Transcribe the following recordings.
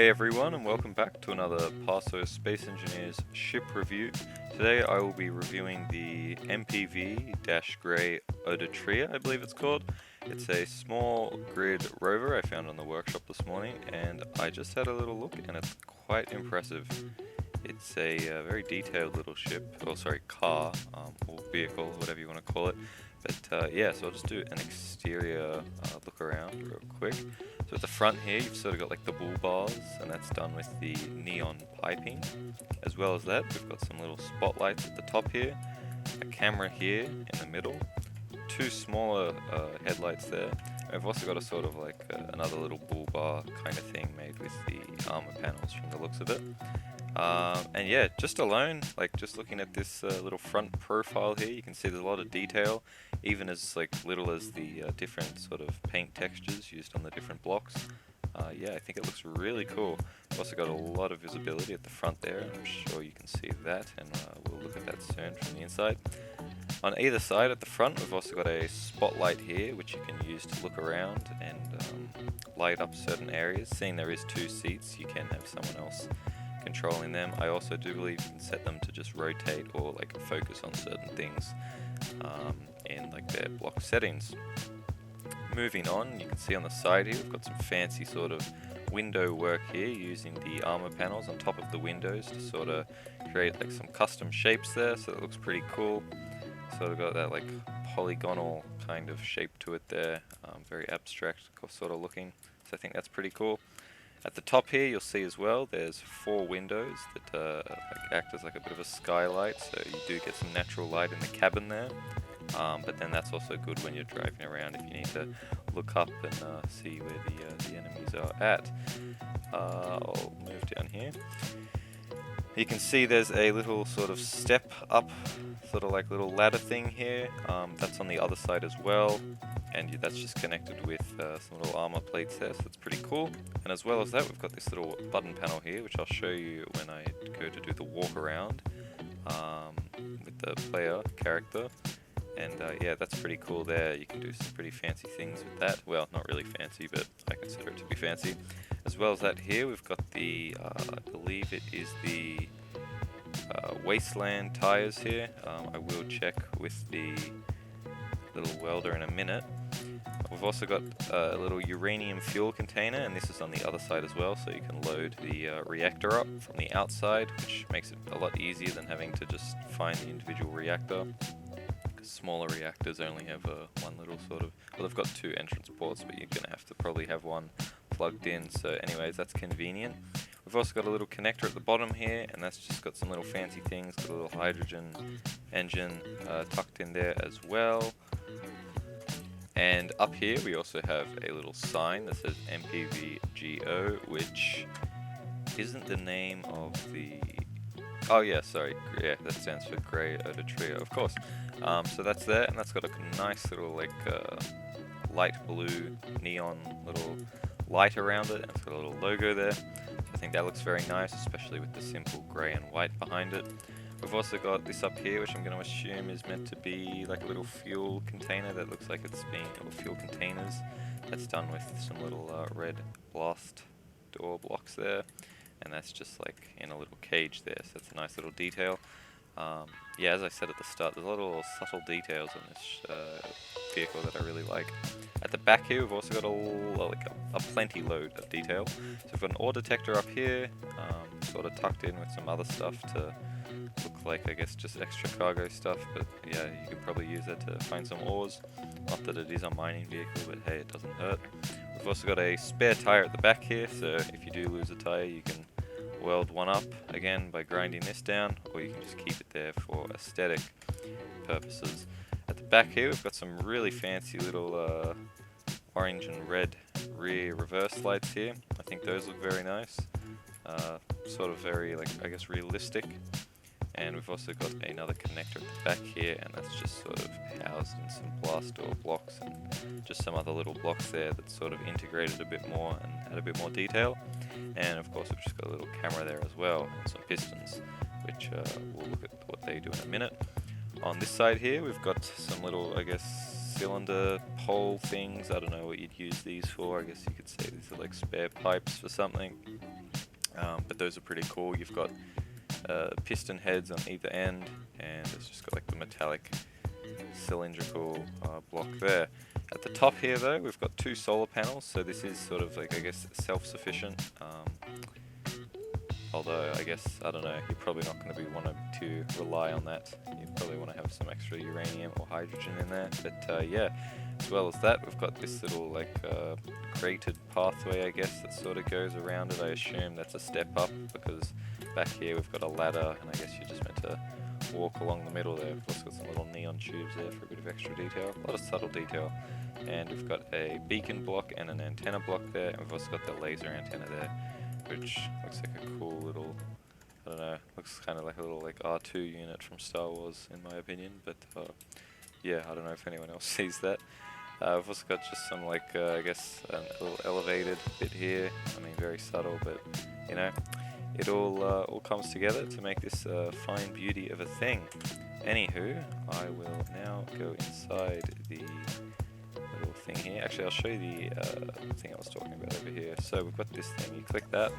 Hey everyone, and welcome back to another Paso Space Engineers ship review. Today I will be reviewing the MPV-GRAY ODATRIA, I believe it's called. It's a small grid rover I found on the workshop this morning, and I just had a little look and it's quite impressive. It's a very detailed little ship, or sorry, car, or vehicle, whatever you want to call it. But yeah, so I'll just do an exterior look around real quick. So at the front here, you've sort of got like the bull bars, and that's done with the neon piping. As well as that, we've got some little spotlights at the top here, a camera here in the middle, two smaller headlights there. And we've also got a sort of like another little bull bar kind of thing made with the armor panels from the looks of it. And yeah, just alone, like just looking at this little front profile here, you can see there's a lot of detail, even as like little as the different sort of paint textures used on the different blocks. Yeah, I think it looks really cool. We've also got a lot of visibility at the front there, and I'm sure you can see that, and we'll look at that soon from the inside. On either side at the front, we've also got a spotlight here, which you can use to look around and light up certain areas. Seeing there is two seats, you can have someone else controlling them. I also do believe you can set them to just rotate or like focus on certain things in like their block settings. Moving on, you can see on the side here we've got some fancy sort of window work here using the armor panels on top of the windows to sort of create like some custom shapes there, so it looks pretty cool. Sort of got that like polygonal kind of shape to it there, very abstract sort of looking, so I think that's pretty cool. At the top here, you'll see as well, there's 4 windows that like act as like a bit of a skylight, so you do get some natural light in the cabin there. But then that's also good when you're driving around if you need to look up and see where the enemies are at. I'll move down here. You can see there's a little sort of step up, sort of like little ladder thing here. That's on the other side as well. And that's just connected with some little armor plates there, so that's pretty cool. And as well as that, we've got this little button panel here, which I'll show you when I go to do the walk around with the player character. And yeah, that's pretty cool there. You can do some pretty fancy things with that. Well, not really fancy, but I consider it to be fancy. As well as that here, we've got the, I believe it is the Wasteland tires here. I will check with the little welder in a minute. We've also got a little uranium fuel container, and this is on the other side as well, so you can load the reactor up from the outside, which makes it a lot easier than having to just find the individual reactor. Because smaller reactors only have one little sort of, well, they've got 2 entrance ports, but you're going to have to probably have one plugged in, so anyways, that's convenient. We've also got a little connector at the bottom here, and that's just got some little fancy things, got a little hydrogen engine tucked in there as well. And up here we also have a little sign that says MPV-GO, which isn't the name of the... Oh yeah, sorry, yeah, that stands for Gray Odatria, of course. So that's there, and that's got a nice little like light blue neon little light around it, and it's got a little logo there. I think that looks very nice, especially with the simple grey and white behind it. We've also got this up here, which I'm going to assume is meant to be like a little fuel container that looks like it's being, or fuel containers. That's done with some little red blast door blocks there, and that's just like in a little cage there, so that's a nice little detail. Yeah, as I said at the start, there's a lot of little subtle details on this vehicle that I really like. At the back here, we've also got a plenty load of detail. So we've got an ore detector up here, sort of tucked in with some other stuff to look like, I guess, just extra cargo stuff, but yeah, you could probably use that to find some ores. Not that it is a mining vehicle, but hey, it doesn't hurt. We've also got a spare tire at the back here, so if you do lose a tire, you can weld one up again by grinding this down, or you can just keep it there for aesthetic purposes. At the back here, we've got some really fancy little orange and red rear reverse lights here. I think those look very nice. Sort of very, like, I guess, realistic. And we've also got another connector at the back here, and that's just sort of housed in some blast door blocks and just some other little blocks there that sort of integrated a bit more and had a bit more detail. And of course we've just got a little camera there as well, and some pistons, which we'll look at what they do in a minute. On this side here we've got some little, I guess, cylinder pole things. I don't know what you'd use these for. I guess you could say these are like spare pipes for something. but those are pretty cool. You've got piston heads on either end, and it's just got like the metallic cylindrical block there. At the top here though, we've got 2 solar panels, so this is sort of like, I guess, self-sufficient. Although, I guess, I don't know, you're probably not going to be wanting to rely on that. You probably want to have some extra uranium or hydrogen in there. But yeah, as well as that, we've got this little like grated pathway, I guess, that sort of goes around it. I assume that's a step up, because back here we've got a ladder, and I guess you're just meant to walk along the middle there. We've also got some little neon tubes there for a bit of extra detail, a lot of subtle detail. And we've got a beacon block and an antenna block there, and we've also got the laser antenna there, which looks like a cool little, I don't know, looks kind of like a little like R2 unit from Star Wars in my opinion, but yeah, I don't know if anyone else sees that. We've also got just some like, I guess, a little elevated bit here. I mean, very subtle, but you know, it all comes together to make this fine beauty of a thing. Anywho, I will now go inside the little thing here. Actually, I'll show you the thing I was talking about over here. So we've got this thing, you click that,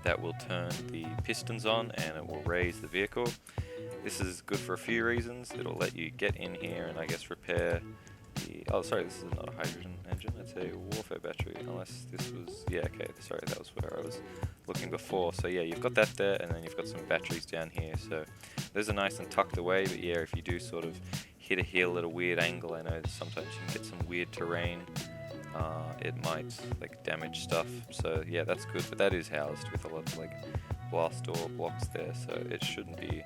that will turn the pistons on and it will raise the vehicle. This is good for a few reasons. It'll let you get in here and I guess repair the, oh sorry, this is not a hydrogen engine, it's a warfare battery, unless this was, yeah, okay, sorry, that was where I was looking before. So yeah, you've got that there, and then you've got some batteries down here, so those are nice and tucked away. But yeah, if you do sort of hit a hill at a weird angle, I know that sometimes you can get some weird terrain, it might like damage stuff, so yeah, that's good. But that is housed with a lot of like blast door blocks there, so it shouldn't be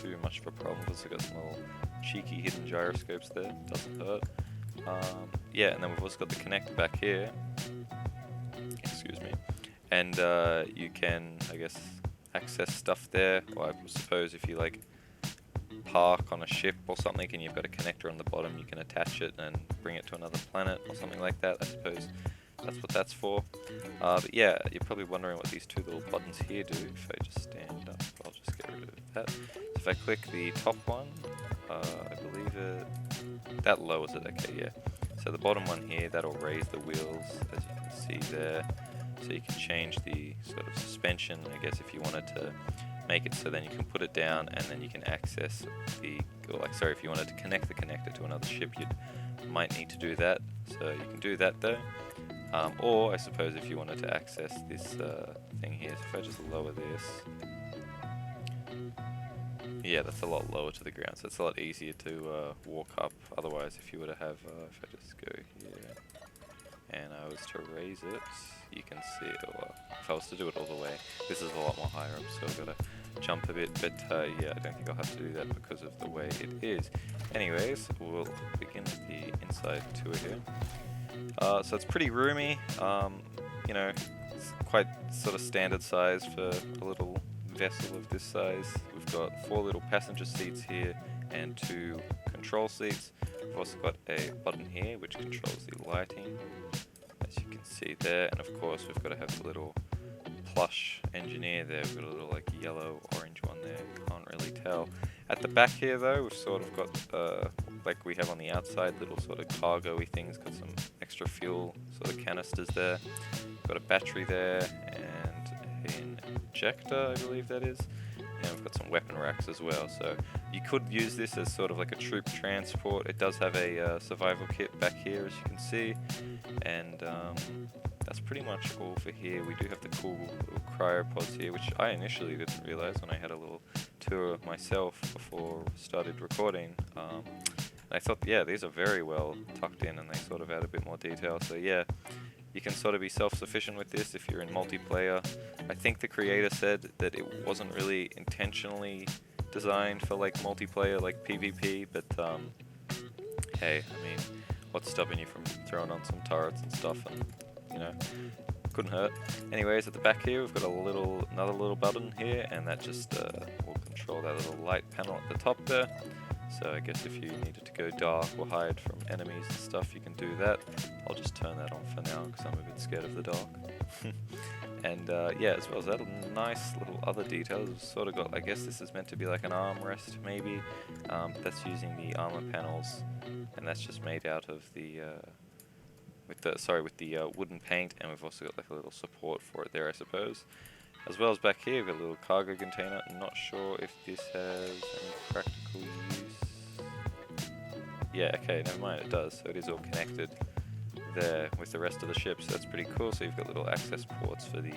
too much of a problem. We've got some little cheeky hidden gyroscopes there, doesn't hurt. Yeah, and then we've also got the connector back here, excuse me, and you can, I guess, access stuff there. Or I suppose if you like park on a ship or something and you've got a connector on the bottom, you can attach it and bring it to another planet or something like that. I suppose that's what that's for. But yeah, you're probably wondering what these 2 little buttons here do. If I just stand up, I'll just get rid of that. So if I click the top one, I believe that lowers it. Okay, yeah. So the bottom one here, that'll raise the wheels, as you can see there. So you can change the sort of suspension, I guess, if you wanted to make it so then you can put it down and then you can access the, or like, sorry, if you wanted to connect the connector to another ship, you might need to do that. So you can do that though. Or I suppose if you wanted to access this thing here, so if I just lower this, yeah, that's a lot lower to the ground, so it's a lot easier to walk up. Otherwise, if you were to have, if I just go here and I was to raise it, you can see it, or if I was to do it all the way, this is a lot more higher up, so I've got to jump a bit, but yeah, I don't think I'll have to do that because of the way it is. Anyways, we'll begin with the inside tour here. So it's pretty roomy, you know, it's quite sort of standard size for a little vessel of this size. We've got 4 little passenger seats here and 2 control seats. We've also got a button here which controls the lighting, as you can see there, and of course we've got to have the little plush engineer there. We've got a little like yellow orange one there, can't really tell. At the back here though, we've sort of got like we have on the outside, little sort of cargo-y things, got some extra fuel sort of canisters there. We've got a battery there and an injector, I believe that is, and we've got some weapon racks as well. So you could use this as sort of like a troop transport. It does have a survival kit back here, as you can see, and that's pretty much all for here. We do have the cool little cryopods here, which I initially didn't realize when I had a little tour myself before I started recording. And I thought, yeah, these are very well tucked in and they sort of add a bit more detail. So yeah, you can sort of be self-sufficient with this if you're in multiplayer. I think the creator said that it wasn't really intentionally designed for like multiplayer, like PvP, but hey, I mean, what's stopping you from throwing on some turrets and stuff, and you know, couldn't hurt. Anyways, at the back here we've got another little button here, and that just will control that little light panel at the top there. So I guess if you needed to go dark or hide from enemies and stuff, you can do that. I'll just turn that on for now because I'm a bit scared of the dark. And yeah, as well as that, nice little other details. We've sort of got, I guess this is meant to be like an armrest maybe. That's using the armor panels, and that's just made out of the with the wooden paint, and we've also got like a little support for it there, I suppose. As well as back here, we've got a little cargo container. I'm not sure if this has any practical use. Yeah, okay, never mind, it does. So it is all connected there with the rest of the ship, so that's pretty cool. So you've got little access ports for the,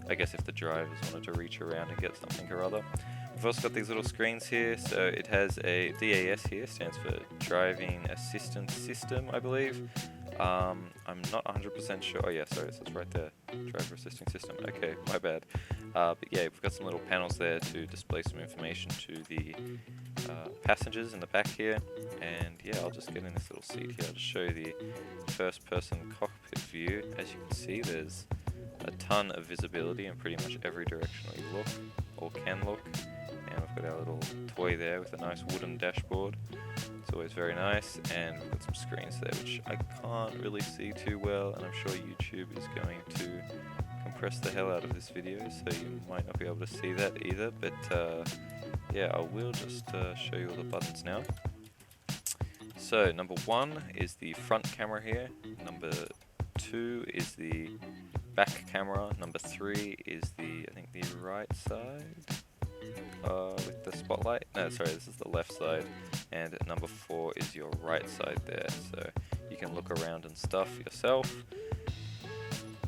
I guess if the drivers wanted to reach around and get something or other. We've also got these little screens here, so it has a DAS here, stands for Driving Assistance System, I believe. I'm not 100% sure. Oh yeah, sorry, it says right there, driver assisting system. Okay, my bad. But yeah, we've got some little panels there to display some information to the passengers in the back here. And yeah, I'll just get in this little seat here. I'll just show you the first-person cockpit view. As you can see, there's a ton of visibility in pretty much every direction we look, or can look. And we've got our little toy there with a nice wooden dashboard. It's always very nice, and we've got some screens there which I can't really see too well, and I'm sure YouTube is going to compress the hell out of this video, so you might not be able to see that either, but yeah, I will just show you all the buttons now. So number 1 is the front camera here, number 2 is the back camera, number 3 is the, I think, the right side with the spotlight. No, sorry, this is the left side. And number 4 is your right side there, so you can look around and stuff yourself.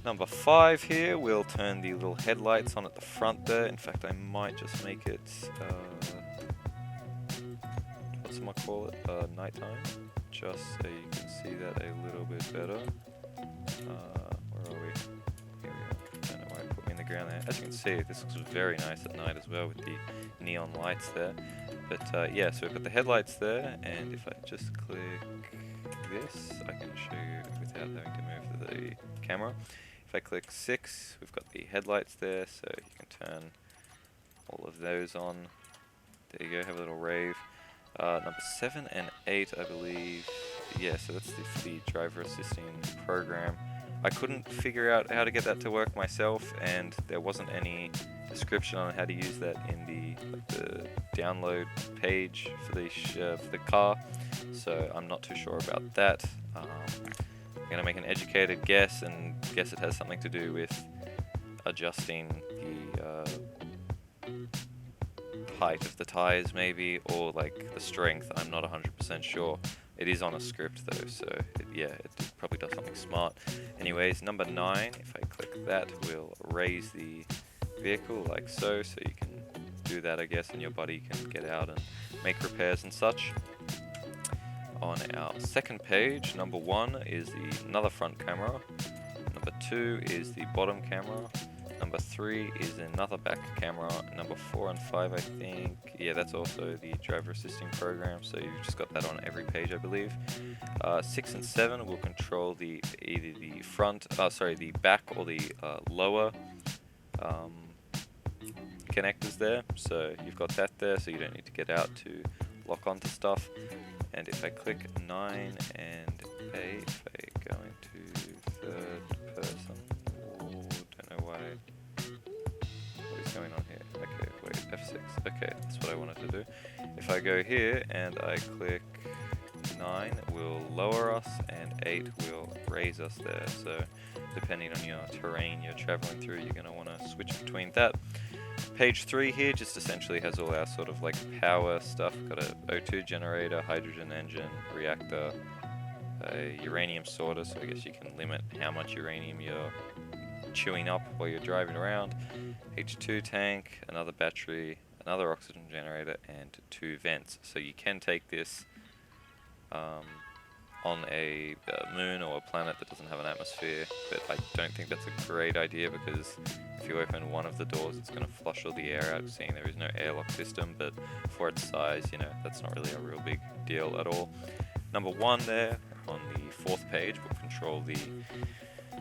Number 5 here, we'll turn the little headlights on at the front there. In fact, I might just make it, nighttime, just so you can see that a little bit better. Where are we? Here we are. I don't know why it put me in the ground there. As you can see, this looks very nice at night as well with the neon lights there. But yeah, so we've got the headlights there, and if I just click this, I can show you without having to move the camera. If I click 6, we've got the headlights there, so you can turn all of those on. There you go, have a little rave. Number 7 and 8, I believe. Yeah, so that's the driver assisting program. I couldn't figure out how to get that to work myself, and there wasn't any description on how to use that in the download page for the car, so I'm not too sure about that. I'm going to make an educated guess and guess it has something to do with adjusting the height of the tires maybe, or like the strength. I'm not 100% sure. It is on a script though, so yeah, it probably does something smart. Anyways, number 9, if I click that, we'll raise the vehicle like so you can do that, I guess, and your buddy can get out and make repairs and such. On our second page, number 1 is another front camera, number 2 is the bottom camera, number 3 is another back camera, number 4 and 5, I think, yeah, that's also the driver assisting program, so you've just got that on every page, I believe. 6 and 7 will control either the front, the back or the lower connectors there, so you've got that there, so you don't need to get out to lock onto stuff. And if I click 9 and 8, if I go into third person, don't know why, what is going on here? Okay, wait, F6, okay, that's what I wanted to do. If I go here and I click 9, will lower us, and 8 will raise us there, so depending on your terrain you're traveling through, you're going to want to switch between that. Page 3 here just essentially has all our sort of like power stuff. We've got a O2 generator, hydrogen engine, reactor, a uranium sorter, so I guess you can limit how much uranium you're chewing up while you're driving around, H2 tank, another battery, another oxygen generator, and 2 vents. So you can take this on a moon or a planet that doesn't have an atmosphere, but I don't think that's a great idea, because if you open one of the doors it's going to flush all the air out, seeing there is no airlock system, but for its size, you know, that's not really a real big deal at all. Number 1 there on the 4th page will control the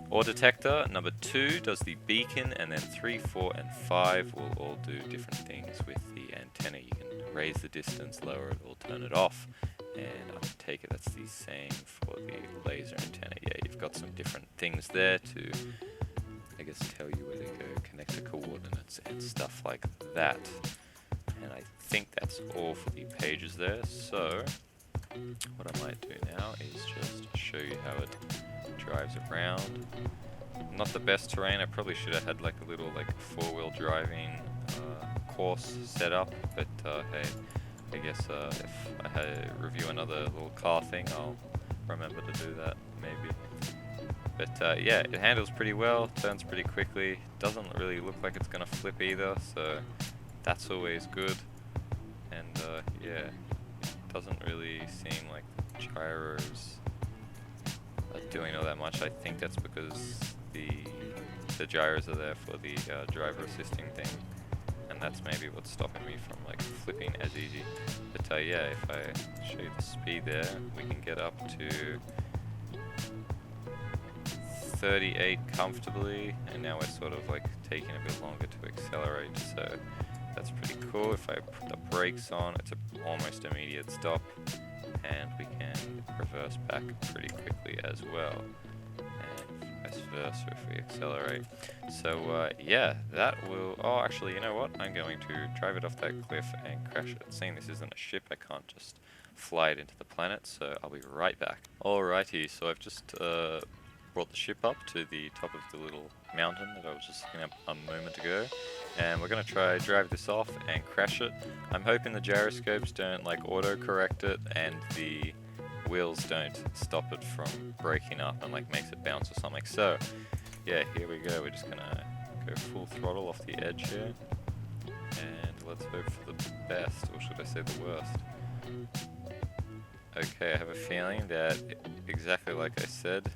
ore detector, number 2 does the beacon, and then 3, 4 and 5 will all do different things with the antenna. You can raise the distance, lower it, or turn it off. And I take it that's the same for the laser antenna. Yeah, you've got some different things there to, I guess, tell you where to go, connect the coordinates and stuff like that. And I think that's all for the pages there. So what I might do now is just show you how it drives around. Not the best terrain. I probably should have had like a little like four-wheel driving course set up, but hey, I guess if I had to review another little car thing, I'll remember to do that maybe. But yeah, it handles pretty well, turns pretty quickly, doesn't really look like it's gonna flip either, so that's always good. And yeah, it doesn't really seem like the gyros are doing all that much. I think that's because the gyros are there for the driver assisting thing, and that's maybe what's stopping me from like flipping as easy. But yeah, if I show you the speed there, we can get up to 38 comfortably, and now we're sort of like taking a bit longer to accelerate, so that's pretty cool. If I put the brakes on, it's an almost immediate stop, and we can reverse back pretty quickly as well, and vice versa if we accelerate. So yeah, that will... oh, actually, you know what? I'm going to drive it off that cliff and crash it. Seeing this isn't a ship, I can't just fly it into the planet, so I'll be right back. Alrighty, so I've just brought the ship up to the top of the little mountain that I was just looking at a moment ago, and we're going to try drive this off and crash it. I'm hoping the gyroscopes don't like auto-correct it and the wheels don't stop it from breaking up and like makes it bounce or something. So yeah, here we go. We're just going to go full throttle off the edge here, and let's hope for the best, or should I say the worst. Okay, I have a feeling that, exactly like I said,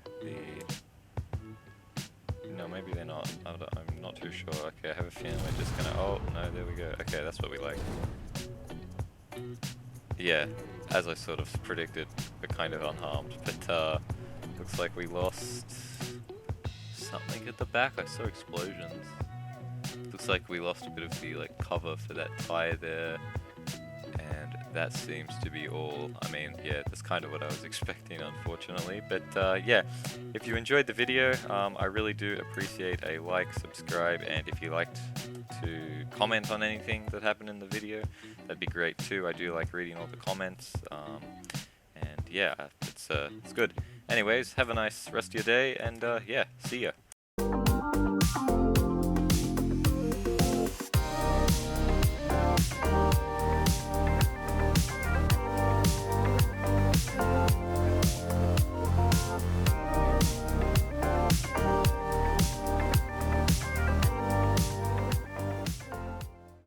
no, maybe they're not. I'm not too sure. Okay, I have a feeling we're just gonna... oh, no, there we go. Okay, that's what we like. Yeah, as I sort of predicted, we're kind of unharmed, but looks like we lost something at the back. I saw explosions. Looks like we lost a bit of the like cover for that tire there. And that seems to be all. I mean, yeah, that's kind of what I was expecting, unfortunately. But yeah, if you enjoyed the video, I really do appreciate a like, subscribe, and if you liked to comment on anything that happened in the video, that'd be great too. I do like reading all the comments, and yeah, it's good. Anyways, have a nice rest of your day, and yeah, see ya.